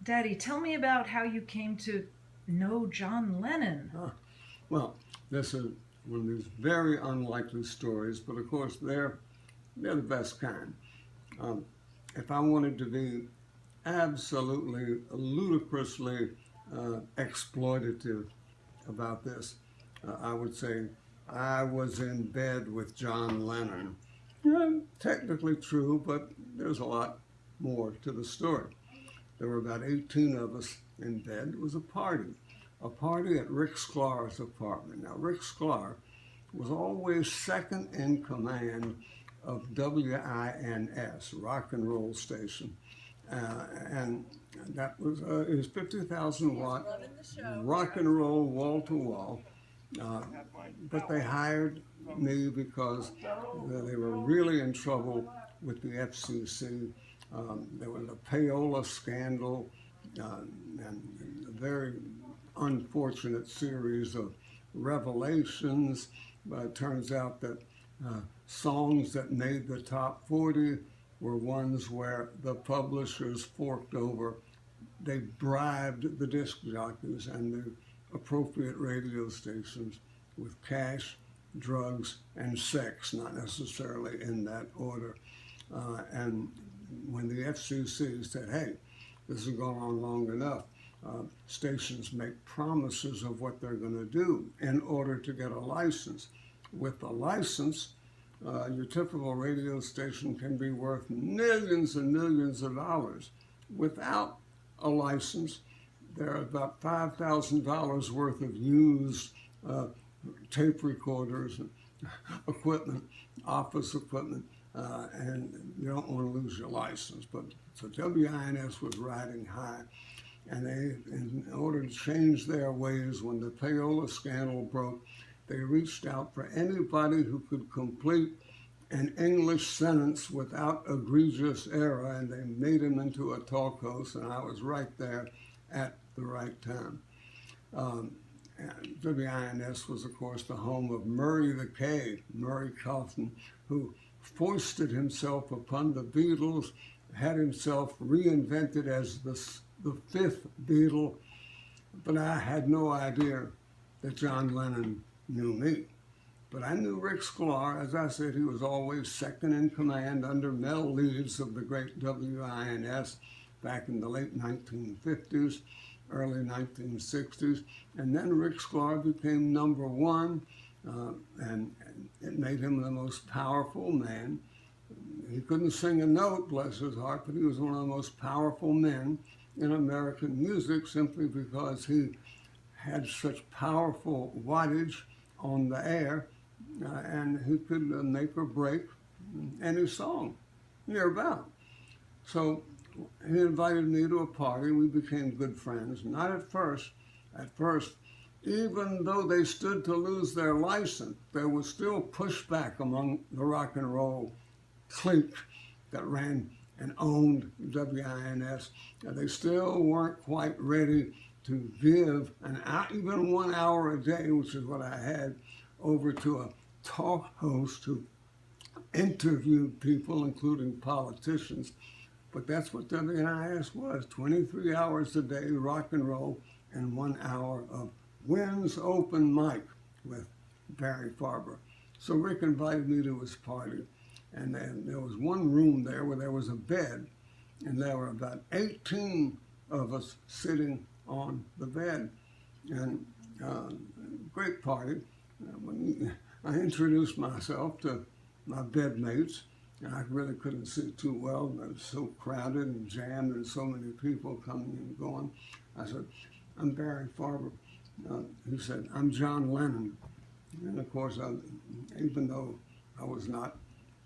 Daddy, tell me about how you came to know John Lennon. Ah, well, this is one of these very unlikely stories, but of course they're the best kind. Um, if I wanted to be absolutely ludicrously exploitative about this, I would say I was in bed with John Lennon. Technically true, but there's a lot more to the story. There were about 18 of us in bed. It was a party at Rick Sklar's apartment. Now, Rick Sklar was always second in command of WINS, rock and roll station. And that was his 50,000 watt rock and roll wall to wall. Uh, but they hired me because they were really in trouble with the FCC. There was a payola scandal and a very unfortunate series of revelations. But it turns out that songs that made the top 40 were ones where the publishers forked over. They bribed the disc jockeys and the appropriate radio stations with cash, drugs, and sex, not necessarily in that order. And when the FCC said, hey, this has gone on long enough, stations make promises of what they're going to do in order to get a license. With a license, your typical radio station can be worth millions and millions of dollars. Without a license, there are about $5,000 worth of used tape recorders and equipment, office equipment, and you don't want to lose your license. But so WINS was riding high, and they, in order to change their ways, when the payola scandal broke, they reached out for anybody who could complete an English sentence without egregious error, and they made him into a talk host, and I was right there at the right time. And WINS was, of course, the home of Murray the K, Murray Kaufman, who foisted himself upon the Beatles, had himself reinvented as the fifth Beatle, but I had no idea that John Lennon knew me. But I knew Rick Sklar. As I said, he was always second in command under Mel Leeds of the great WINS back in the late 1950s, early 1960s. And then Rick Sklar became number one, and it made him the most powerful man. He couldn't sing a note, bless his heart, but he was one of the most powerful men in American music simply because he had such powerful wattage on the air, and he could make or break any song nearby. So he invited me to a party. We became good friends. Not at first. At first, even though they stood to lose their license, there was still pushback among the rock and roll clique that ran and owned WINS. They still weren't quite ready to give even 1 hour a day, which is what I had, over to a talk host who interviewed people, including politicians. But that's what WIS was, 23 hours a day, rock and roll, and 1 hour of Wynn's Open Mic with Barry Farber. So Rick invited me to his party, and then there was one room there where there was a bed, and there were about 18 of us sitting on the bed. And great party. When I introduced myself to my bedmates, and I really couldn't see too well. It was so crowded and jammed and so many people coming and going. I said, I'm Barry Farber. He said, I'm John Lennon. And of course, even though I was not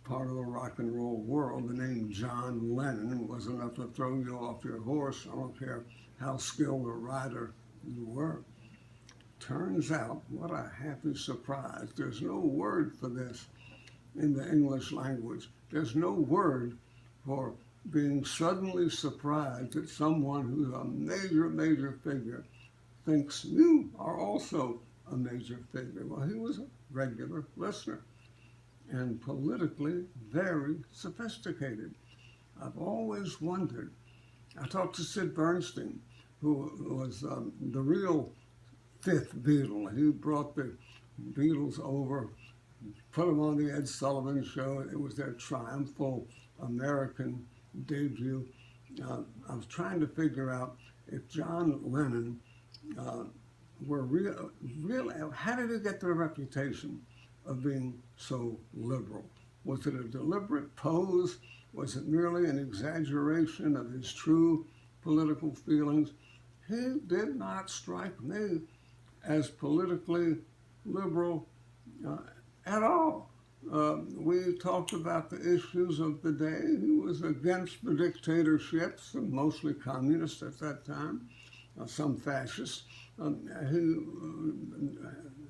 part of the rock and roll world, the name John Lennon was enough to throw you off your horse. I don't care how skilled a rider you were. Turns out, what a happy surprise. There's no word for this in the English language. There's no word for being suddenly surprised that someone who's a major figure thinks you are also a major figure. Well, he was a regular listener and politically very sophisticated. I've always wondered I talked to Sid Bernstein, who was the real fifth Beatle. He brought the Beatles over, put them on the Ed Sullivan Show. It was their triumphal American debut. I was trying to figure out if John Lennon were real. How did he get the reputation of being so liberal? Was it a deliberate pose? Was it merely an exaggeration of his true political feelings? He did not strike me as politically liberal at all. We talked about the issues of the day. He was against the dictatorships, mostly communist at that time, some fascists. He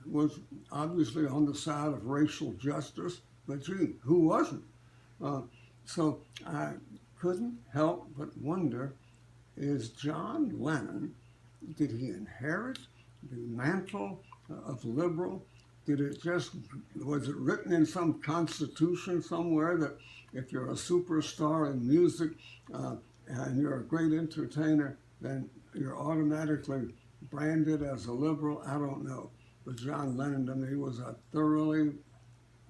was obviously on the side of racial justice, but gee, who wasn't? So I couldn't help but wonder, is John Lennon, did he inherit the mantle of liberal? Was it written in some constitution somewhere that if you're a superstar in music and you're a great entertainer, then you're automatically branded as a liberal? I don't know. But John Lennon to me was a thoroughly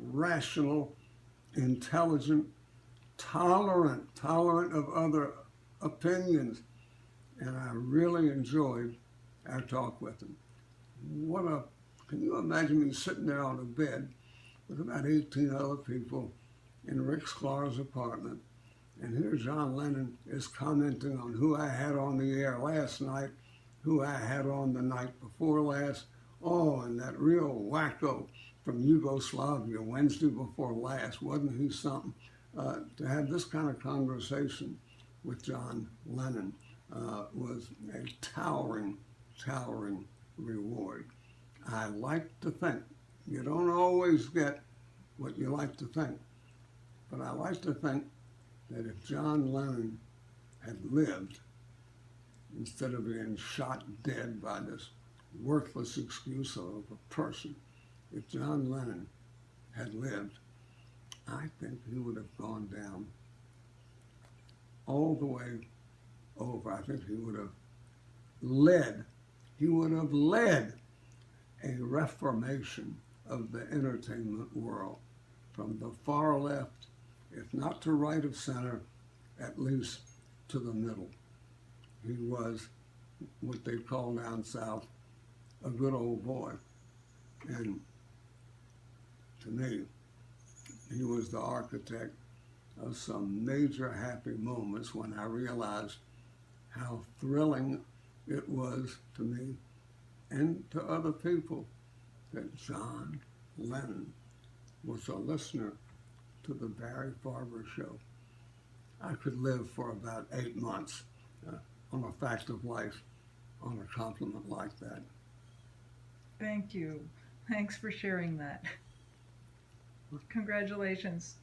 rational, intelligent, tolerant of other opinions. And I really enjoyed our talk with him. Can you imagine me sitting there on a bed with about 18 other people in Rick Sklar's apartment, and here John Lennon is commenting on who I had on the air last night, who I had on the night before last, and that real wacko from Yugoslavia Wednesday before last, wasn't he something? To have this kind of conversation with John Lennon was a towering reward. I like to think, you don't always get what you like to think, but I like to think that if John Lennon had lived, instead of being shot dead by this worthless excuse of a person, if John Lennon had lived, I think he would have gone down all the way over. I think he would have led a reformation of the entertainment world from the far left, if not to right of center, at least to the middle. He was what they call down south a good old boy. And to me, he was the architect of some major happy moments when I realized how thrilling it was to me and to other people that John Lennon was a listener to the Barry Farber show. I could live for about 8 months on a fact of life on a compliment like that. Thank you. Thanks for sharing that. Congratulations.